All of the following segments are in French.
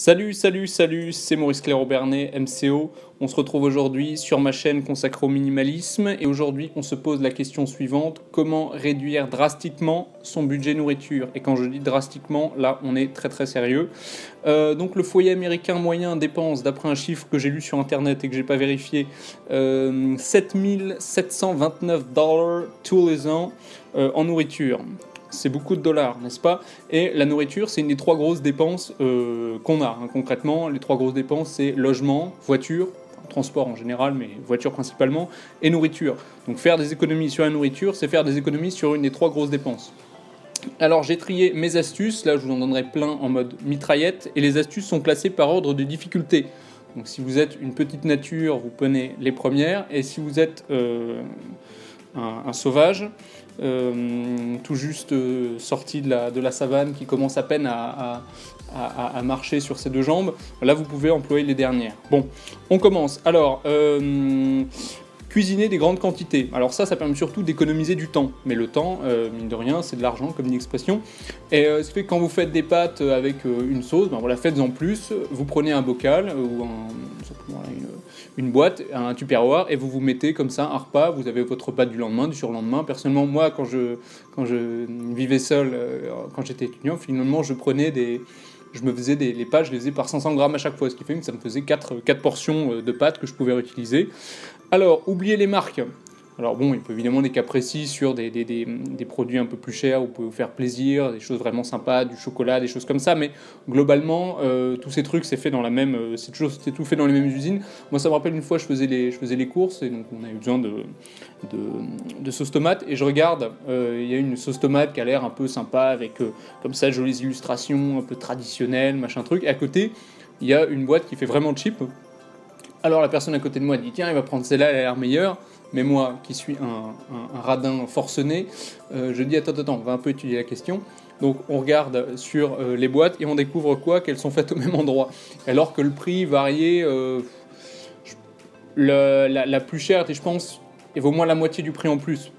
Salut, salut, salut, c'est Maurice Claireau-Bernet, MCO. On se retrouve aujourd'hui sur ma chaîne consacrée au minimalisme et aujourd'hui on se pose la question suivante, comment réduire drastiquement son budget nourriture? Et quand je dis drastiquement, là on est très très sérieux. Donc le foyer américain moyen dépense, d'après un chiffre que j'ai lu sur internet et que j'ai pas vérifié, 7 729 $ tous les ans en nourriture. C'est beaucoup de dollars, n'est-ce pas? Et la nourriture, c'est une des trois grosses dépenses qu'on a. Concrètement, les trois grosses dépenses, c'est logement, voiture, transport en général, mais voiture principalement, et nourriture. Donc faire des économies sur la nourriture, c'est faire des économies sur une des trois grosses dépenses. Alors j'ai trié mes astuces, là je vous en donnerai plein en mode mitraillette, et les astuces sont classées par ordre de difficulté. Donc si vous êtes une petite nature, vous prenez les premières, et si vous êtes un sauvage, tout juste sorti de la savane, qui commence à peine à marcher sur ses deux jambes, là vous pouvez employer les dernières. Bon, on commence. Alors, cuisiner des grandes quantités. Alors ça permet surtout d'économiser du temps. Mais le temps, mine de rien, c'est de l'argent, comme dit l'expression. Et ce qui fait que quand vous faites des pâtes avec une sauce, ben voilà, faites-en plus. Vous prenez un bocal ou une boîte, un tupperware, et vous mettez comme ça un repas. Vous avez votre repas du lendemain, du surlendemain. Personnellement, moi, quand je vivais seul, quand j'étais étudiant, finalement, je me faisais les pâtes, je les faisais par 500 grammes à chaque fois, ce qui fait que ça me faisait 4 portions de pâtes que je pouvais réutiliser. Alors, oubliez les marques. Alors bon, il peut évidemment des cas précis sur des produits un peu plus chers, où vous pouvez vous faire plaisir, des choses vraiment sympas, du chocolat, des choses comme ça, mais globalement, tous ces trucs, c'est fait dans la même, c'est tout fait dans les mêmes usines. Moi, ça me rappelle une fois, je faisais les courses, et donc on a eu besoin de sauce tomate, et je regarde, il y a une sauce tomate qui a l'air un peu sympa, avec comme ça, jolies illustrations, un peu traditionnelles, machin truc, et à côté, il y a une boîte qui fait vraiment cheap. Alors la personne à côté de moi dit, tiens, il va prendre celle-là, elle a l'air meilleure. Mais moi, qui suis un radin forcené, je dis, attends, on va un peu étudier la question. Donc on regarde sur les boîtes et on découvre quoi? Qu'elles sont faites au même endroit. Alors que le prix variait, la plus chère, je pense, et vaut moins la moitié du prix en plus.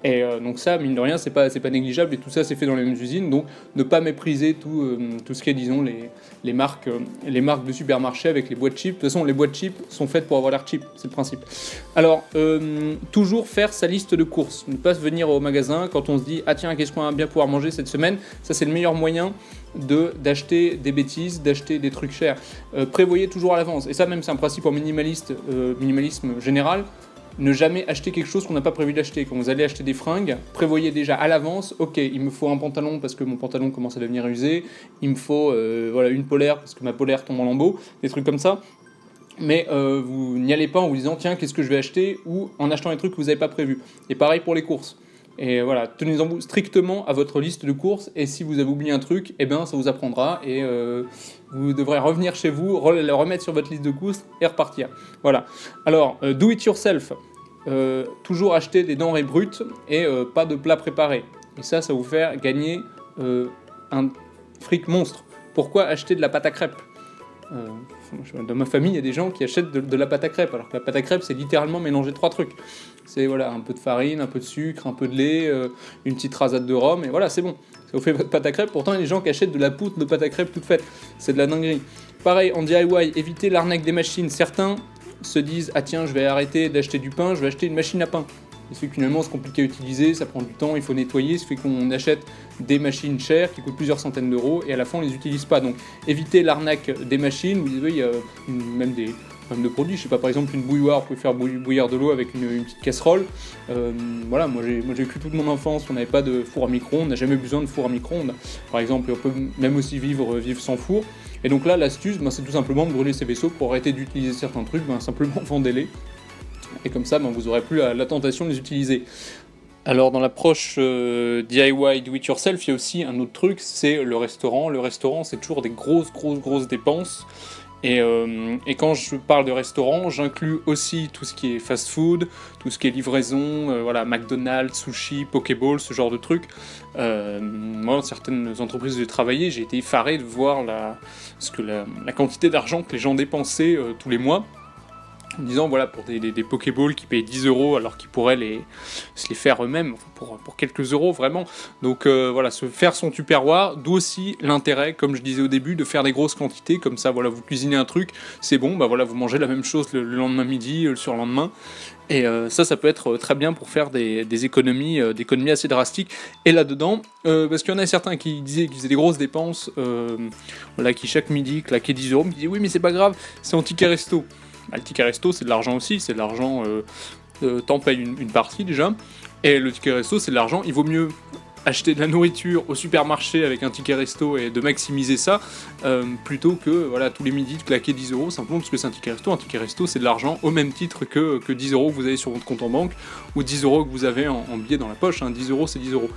Et donc ça, mine de rien, c'est pas négligeable, et tout ça c'est fait dans les mêmes usines, donc ne pas mépriser tout ce qui est, disons, les marques de supermarché avec les boîtes cheap. De toute façon, les boîtes cheap sont faites pour avoir l'air cheap, c'est le principe. Alors, toujours faire sa liste de courses, ne pas venir au magasin quand on se dit « Ah tiens, qu'est-ce qu'on va bien pouvoir manger cette semaine ?» Ça, c'est le meilleur moyen d'acheter des bêtises, d'acheter des trucs chers. Prévoyez toujours à l'avance, et ça même c'est un principe en minimalisme général. Ne jamais acheter quelque chose qu'on n'a pas prévu d'acheter. Quand vous allez acheter des fringues, prévoyez déjà à l'avance, ok, il me faut un pantalon parce que mon pantalon commence à devenir usé, il me faut une polaire parce que ma polaire tombe en lambeaux, des trucs comme ça. Mais vous n'y allez pas en vous disant, tiens, qu'est-ce que je vais acheter, ou en achetant des trucs que vous n'avez pas prévus. Et pareil pour les courses. Et voilà, tenez-en strictement à votre liste de courses, et si vous avez oublié un truc, eh ben ça vous apprendra, et vous devrez revenir chez vous, le remettre sur votre liste de courses et repartir. Voilà. Alors, do it yourself. Toujours acheter des denrées brutes et pas de plats préparés. Et ça vous fait gagner un fric monstre. Pourquoi acheter de la pâte à crêpes? Dans ma famille, il y a des gens qui achètent de la pâte à crêpes, alors que la pâte à crêpes, c'est littéralement mélanger trois trucs. C'est un peu de farine, un peu de sucre, un peu de lait, une petite rasade de rhum, et voilà, c'est bon. Ça vous fait votre pâte à crêpes. Pourtant, il y a des gens qui achètent de la poudre de pâte à crêpes toute faite. C'est de la dinguerie. Pareil, en DIY, évitez l'arnaque des machines. Certains se disent, ah tiens, je vais arrêter d'acheter du pain, je vais acheter une machine à pain. Ça fait que finalement c'est compliqué à utiliser, ça prend du temps, il faut nettoyer, ça fait qu'on achète des machines chères qui coûtent plusieurs centaines d'euros et à la fin on les utilise pas. Donc évitez l'arnaque des machines. Vous savez, il y a même de produits, je sais pas, par exemple une bouilloire, vous pouvez faire bouillir de l'eau avec une petite casserole. Voilà, moi j'ai cru toute mon enfance qu'on n'avait pas de four à micro-ondes, on n'a jamais besoin de four à micro-ondes. Par exemple, on peut même aussi vivre sans four. Et donc là, l'astuce, c'est tout simplement de brûler ses vaisseaux pour arrêter d'utiliser certains trucs, simplement vendez-les. Et comme ça, vous n'aurez plus la tentation de les utiliser. Alors dans l'approche DIY, do it yourself, il y a aussi un autre truc, c'est le restaurant. Le restaurant, c'est toujours des grosses dépenses. Et quand je parle de restaurant, j'inclus aussi tout ce qui est fast-food, tout ce qui est livraison, McDonald's, sushi, Pokéball, ce genre de trucs. Moi, dans certaines entreprises où j'ai travaillé, j'ai été effaré de voir la quantité d'argent que les gens dépensaient tous les mois. en disant voilà, pour des Pokéballs qui payent 10 euros alors qu'ils pourraient se les faire eux-mêmes pour quelques euros vraiment. Donc voilà, se faire son Tupperware, d'où aussi l'intérêt, comme je disais au début, de faire des grosses quantités, comme ça voilà, vous cuisinez un truc, c'est bon, bah voilà, vous mangez la même chose le lendemain midi, le surlendemain. Et ça peut être très bien pour faire des économies assez drastiques. Et là-dedans, parce qu'il y en a certains qui disaient qu'ils faisaient des grosses dépenses, voilà, qui chaque midi claquaient 10 euros, qui disaient oui mais c'est pas grave, c'est en ticket resto. Bah, le ticket resto c'est de l'argent aussi, c'est de l'argent, t'en payes une partie déjà, et le ticket resto c'est de l'argent, il vaut mieux acheter de la nourriture au supermarché avec un ticket resto et de maximiser ça, plutôt que voilà, tous les midis de claquer 10 euros simplement parce que c'est un ticket resto. Un ticket resto c'est de l'argent au même titre que 10 euros que vous avez sur votre compte en banque ou 10 euros que vous avez en billets dans la poche, hein. 10 euros c'est 10 euros.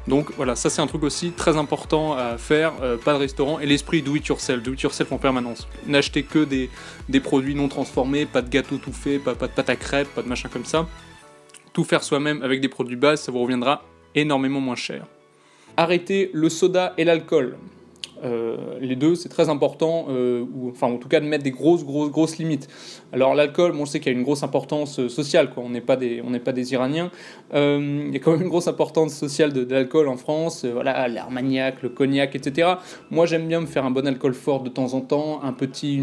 Donc voilà, ça c'est un truc aussi très important à faire, pas de restaurant, et l'esprit do it yourself en permanence. N'achetez que des produits non transformés, pas de gâteau tout fait, pas de pâte à crêpes, pas de machin comme ça. Tout faire soi-même avec des produits base, ça vous reviendra énormément moins cher. Arrêtez le soda et l'alcool. Les deux, c'est très important, ou enfin en tout cas de mettre des grosses limites. Alors l'alcool, bon, je sais qu'il y a une grosse importance sociale, quoi. On n'est pas des Iraniens. Il y a quand même une grosse importance sociale de l'alcool en France. Voilà, l'Armagnac, le cognac, etc. Moi, j'aime bien me faire un bon alcool fort de temps en temps, une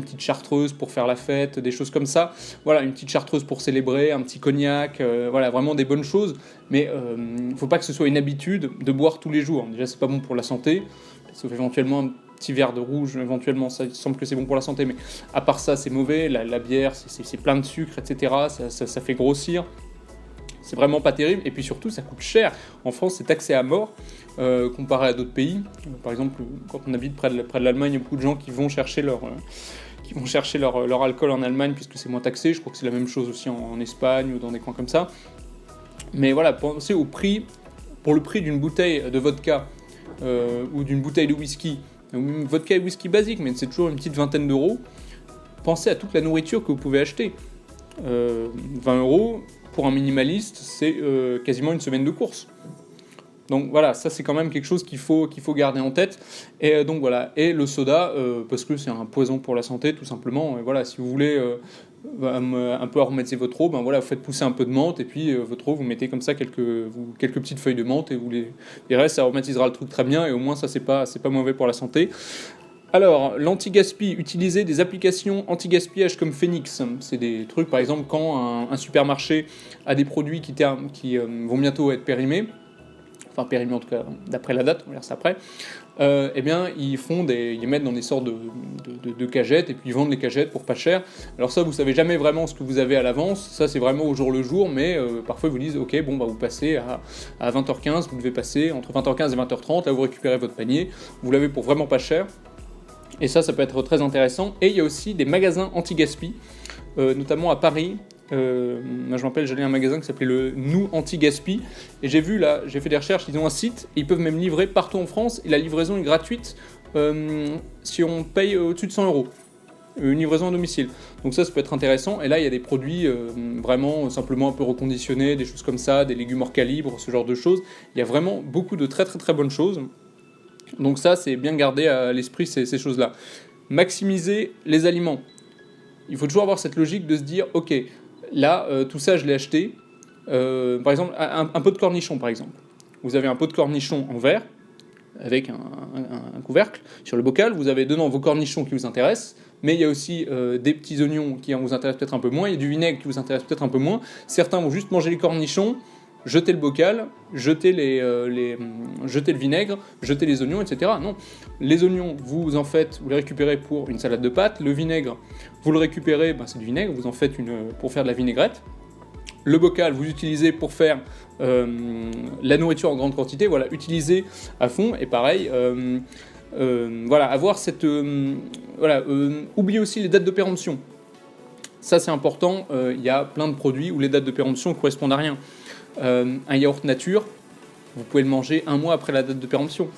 petite chartreuse pour faire la fête, des choses comme ça. Voilà, une petite chartreuse pour célébrer, un petit cognac, voilà, vraiment des bonnes choses. Mais il ne faut pas que ce soit une habitude de boire tous les jours. Déjà, c'est pas bon pour la santé. Sauf éventuellement un petit verre de rouge, éventuellement ça semble que c'est bon pour la santé, mais à part ça c'est mauvais. La bière c'est plein de sucre, etc. Ça fait grossir, c'est vraiment pas terrible, et puis surtout ça coûte cher. En France c'est taxé à mort, comparé à d'autres pays. Par exemple, quand on habite près de l'Allemagne, il y a beaucoup de gens qui vont chercher leur alcool en Allemagne puisque c'est moins taxé. Je crois que c'est la même chose aussi en Espagne ou dans des coins comme ça. Mais voilà, pensez au prix, pour le prix d'une bouteille de vodka, ou d'une bouteille de whisky, vodka et whisky basique, mais c'est toujours une petite vingtaine d'euros. Pensez à toute la nourriture que vous pouvez acheter. 20 euros pour un minimaliste, c'est quasiment une semaine de course. Donc voilà, ça c'est quand même quelque chose qu'il faut garder en tête. Et donc voilà, et le soda, parce que c'est un poison pour la santé tout simplement. Et voilà, si vous voulez un peu aromatiser votre eau, ben voilà, vous faites pousser un peu de menthe, et puis votre eau, vous mettez comme ça quelques petites feuilles de menthe, et vous les restes, ça aromatisera le truc très bien, et au moins ça c'est pas mauvais pour la santé. Alors, l'anti-gaspi, utilisez des applications anti-gaspillage comme Phoenix. C'est des trucs, par exemple, quand un supermarché a des produits qui vont bientôt être périmés, enfin périmés en tout cas d'après la date, on verra ça après, eh bien ils mettent dans des sortes de cagettes, et puis ils vendent les cagettes pour pas cher. Alors ça, vous savez jamais vraiment ce que vous avez à l'avance, ça c'est vraiment au jour le jour, mais parfois ils vous disent ok, bon bah vous passez à 20h15, vous devez passer entre 20h15 et 20h30, là vous récupérez votre panier, vous l'avez pour vraiment pas cher. Et ça peut être très intéressant. Et il y a aussi des magasins anti-gaspi, notamment à Paris. Moi je me rappelle, j'allais à un magasin qui s'appelait le Nous Anti-Gaspi, et j'ai fait des recherches, ils ont un site, et ils peuvent même livrer partout en France, et la livraison est gratuite si on paye au-dessus de 100 euros. Une livraison à domicile. Donc ça peut être intéressant. Et là, il y a des produits vraiment simplement un peu reconditionnés, des choses comme ça, des légumes hors calibre, ce genre de choses. Il y a vraiment beaucoup de très très très bonnes choses. Donc ça, c'est bien garder à l'esprit ces choses-là. Maximiser les aliments. Il faut toujours avoir cette logique de se dire, ok, là, tout ça, je l'ai acheté. Par exemple, un pot de cornichons, par exemple. Vous avez un pot de cornichons en verre, avec un couvercle. Sur le bocal, vous avez dedans vos cornichons qui vous intéressent, mais il y a aussi des petits oignons qui vous intéressent peut-être un peu moins, il y a du vinaigre qui vous intéresse peut-être un peu moins. Certains vont juste manger les cornichons, jeter le bocal, jeter le vinaigre, jeter les oignons, etc. Non, les oignons, vous les récupérez pour une salade de pâtes. Le vinaigre, vous le récupérez, c'est du vinaigre, vous en faites pour faire de la vinaigrette. Le bocal, vous utilisez pour faire la nourriture en grande quantité. Voilà, utilisez à fond. Et pareil, avoir cette... oubliez aussi les dates de péremption. Ça, c'est important. Il y a plein de produits où les dates de péremption ne correspondent à rien. Un yaourt nature, vous pouvez le manger un mois après la date de péremption.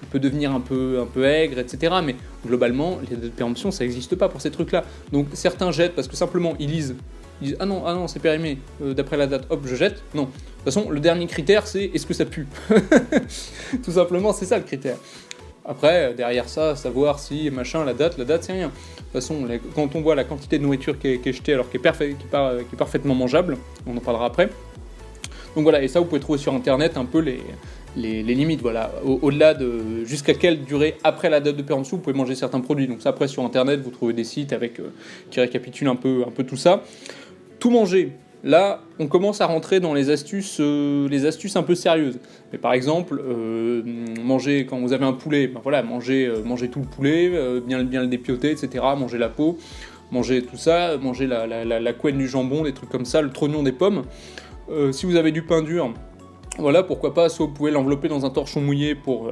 Il peut devenir un peu aigre, etc. Mais globalement, les dates de péremption, ça n'existe pas pour ces trucs-là. Donc certains jettent parce que simplement ils disent ah non, c'est périmé d'après la date, hop, je jette. Non. De toute façon, le dernier critère, c'est est-ce que ça pue. Tout simplement, c'est ça le critère. Après, derrière ça, savoir si, machin, la date, c'est rien. De toute façon, quand on voit la quantité de nourriture qui est jetée, alors qui est parfaitement mangeable, on en parlera après. Donc voilà, et ça, vous pouvez trouver sur Internet un peu les limites, voilà. Au-delà de jusqu'à quelle durée après la date de péremption vous pouvez manger certains produits. Donc ça, après, sur Internet, vous trouvez des sites qui récapitulent un peu tout ça. Tout manger. Là, on commence à rentrer dans les astuces un peu sérieuses. Mais par exemple, manger quand vous avez un poulet, ben voilà, manger tout le poulet, bien le dépioter, etc. Manger la peau, manger tout ça, manger la couenne du jambon, des trucs comme ça, le trognon des pommes. Si vous avez du pain dur, voilà, pourquoi pas, soit vous pouvez l'envelopper dans un torchon mouillé pour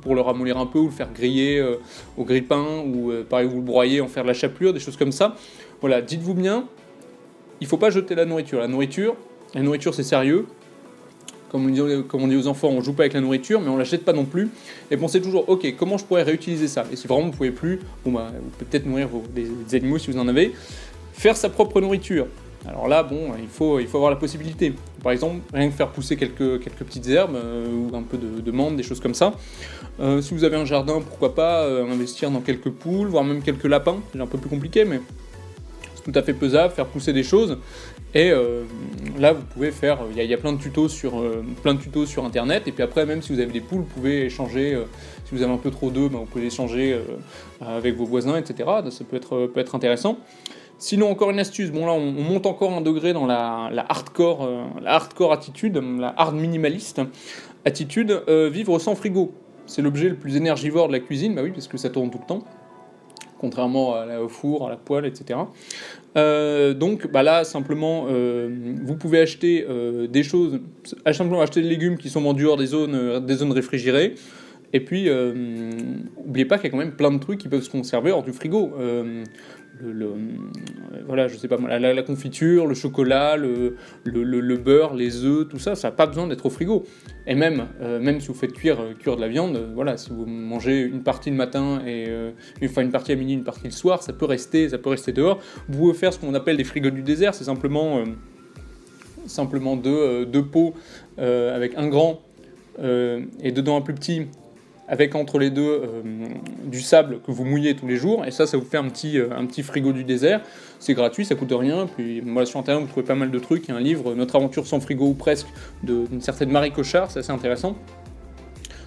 le ramollir un peu, ou le faire griller au grille-pain, ou pareil, vous le broyer, en faire de la chapelure, des choses comme ça. Voilà, dites-vous bien, il ne faut pas jeter la nourriture. La nourriture c'est sérieux. Comme on dit aux enfants, on joue pas avec la nourriture, mais on la jette pas non plus. Et pensez toujours, ok, comment je pourrais réutiliser ça ? Et si vraiment vous pouvez plus, bon bah, vous pouvez peut-être nourrir des animaux si vous en avez. Faire sa propre nourriture. Alors là, bon, il faut avoir la possibilité. Par exemple, rien que faire pousser quelques petites herbes, ou un peu de menthe, des choses comme ça. Si vous avez un jardin, pourquoi pas investir dans quelques poules, voire même quelques lapins. C'est un peu plus compliqué, mais c'est tout à fait pesable, faire pousser des choses. Et là, vous pouvez faire, il y a plein de tutos sur Internet. Et puis après, même si vous avez des poules, vous pouvez échanger. Si vous avez un peu trop d'œufs, ben, vous pouvez échanger avec vos voisins, etc. Ça peut être intéressant. Sinon, encore une astuce, bon là on monte encore un degré dans la hardcore attitude, la hard minimaliste attitude, vivre sans frigo. C'est l'objet le plus énergivore de la cuisine, bah oui, parce que ça tourne tout le temps, contrairement au four, à la poêle, etc. Donc bah là, simplement, vous pouvez acheter des choses, simplement acheter des légumes qui sont vendus hors des zones réfrigérées. Et puis, n'oubliez pas qu'il y a quand même plein de trucs qui peuvent se conserver hors du frigo. Voilà, je sais pas, la confiture, le chocolat, le beurre, les œufs, tout ça, ça n'a pas besoin d'être au frigo. Et même si vous faites cuire de la viande, voilà, si vous mangez une partie le matin et une partie à midi, une partie le soir, ça peut rester dehors. Vous pouvez faire ce qu'on appelle des frigos du désert, c'est simplement deux pots avec un grand et dedans un plus petit, avec entre les deux du sable que vous mouillez tous les jours, et ça vous fait un petit frigo du désert. C'est gratuit, ça coûte rien. Puis moi, sur Internet, vous trouvez pas mal de trucs. Il y a un livre, Notre aventure sans frigo ou presque, d'une certaine Marie Cochard, c'est assez intéressant.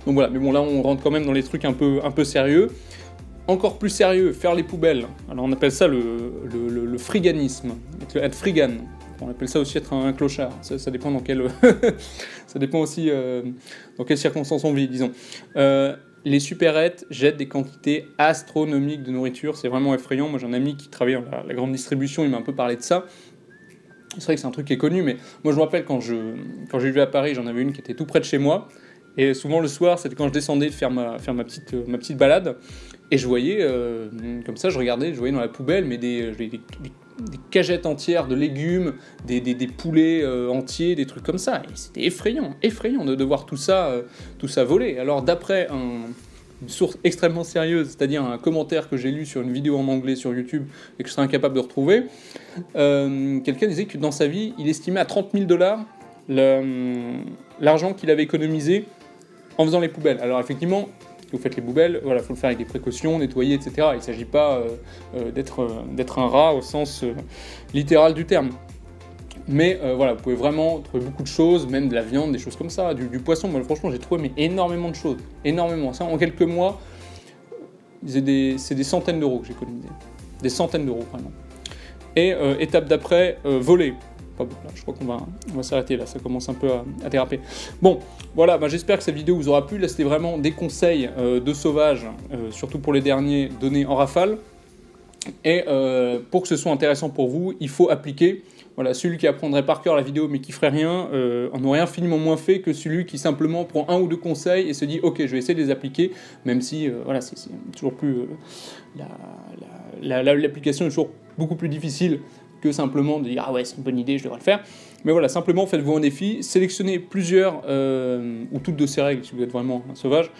Donc voilà, mais bon, là on rentre quand même dans les trucs un peu sérieux. Encore plus sérieux, faire les poubelles. Alors on appelle ça le friganisme, être frigan. On appelle ça aussi être un clochard. Ça dépend dans quel ça dépend aussi dans quelles circonstances on vit, disons. Les supérettes jettent des quantités astronomiques de nourriture. C'est vraiment effrayant. Moi, j'ai un ami qui travaille dans la grande distribution. Il m'a un peu parlé de ça. C'est vrai que c'est un truc qui est connu, mais moi, je me rappelle quand j'ai vu à Paris, j'en avais une qui était tout près de chez moi. Et souvent le soir, c'était quand je descendais de faire ma petite balade. Et je voyais, comme ça, je voyais dans la poubelle, mais des cagettes entières de légumes, des poulets entiers, des trucs comme ça. Et c'était effrayant de voir tout ça voler. Alors d'après une source extrêmement sérieuse, c'est-à-dire un commentaire que j'ai lu sur une vidéo en anglais sur YouTube et que je serais incapable de retrouver, quelqu'un disait que dans sa vie, il estimait à $30,000 l'argent qu'il avait économisé en faisant les poubelles. Alors effectivement, vous faites les poubelles, voilà, faut le faire avec des précautions, nettoyer, etc. Il ne s'agit pas d'être un rat au sens littéral du terme. Mais voilà, vous pouvez vraiment trouver beaucoup de choses, même de la viande, des choses comme ça, du poisson. Moi, franchement, j'ai trouvé énormément de choses, énormément. Ça, en quelques mois, c'est des centaines d'euros que j'ai économisé, des centaines d'euros vraiment. Et étape d'après, voler. Là, je crois qu'on va s'arrêter là, ça commence un peu à déraper. Bon, voilà, j'espère que cette vidéo vous aura plu. Là, c'était vraiment des conseils de sauvage, surtout pour les derniers, donnés en rafale. Et pour que ce soit intéressant pour vous, il faut appliquer. Voilà, celui qui apprendrait par cœur la vidéo mais qui ferait rien, en aurait infiniment moins fait que celui qui simplement prend un ou deux conseils et se dit ok, je vais essayer de les appliquer, même si voilà, c'est toujours plus l'application est toujours beaucoup plus difficile que simplement de dire ah ouais, c'est une bonne idée, je devrais le faire. Mais voilà, simplement faites-vous un défi, sélectionnez plusieurs ou toutes de ces règles si vous êtes vraiment un sauvage.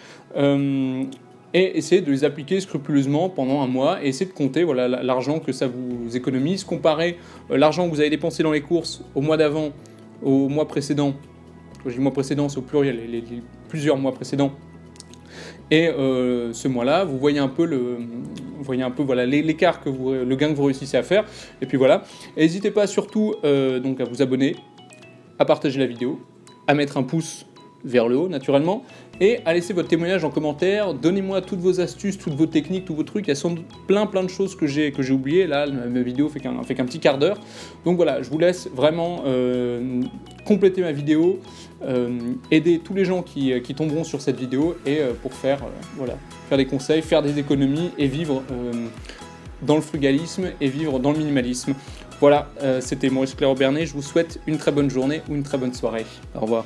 Et essayez de les appliquer scrupuleusement pendant un mois et essayez de compter voilà, l'argent que ça vous économise, comparer l'argent que vous avez dépensé dans les courses au mois d'avant, au mois précédent, quand je dis mois précédent c'est au pluriel, les plusieurs mois précédents, Et ce mois-là, vous voyez un peu voilà, l'écart le gain que vous réussissez à faire. Et puis voilà. N'hésitez pas surtout donc à vous abonner, à partager la vidéo, à mettre un pouce vers le haut naturellement, et à laisser votre témoignage en commentaire. Donnez-moi toutes vos astuces, toutes vos techniques, tous vos trucs. Il y a sans doute plein de choses que j'ai oubliées. Là, ma vidéo fait qu'un petit quart d'heure. Donc voilà, je vous laisse vraiment compléter ma vidéo, aider tous les gens qui tomberont sur cette vidéo, et pour faire des conseils, faire des économies et vivre dans le frugalisme et vivre dans le minimalisme. Voilà, c'était Maurice Claireau-Bernet. Je vous souhaite une très bonne journée ou une très bonne soirée. Au revoir.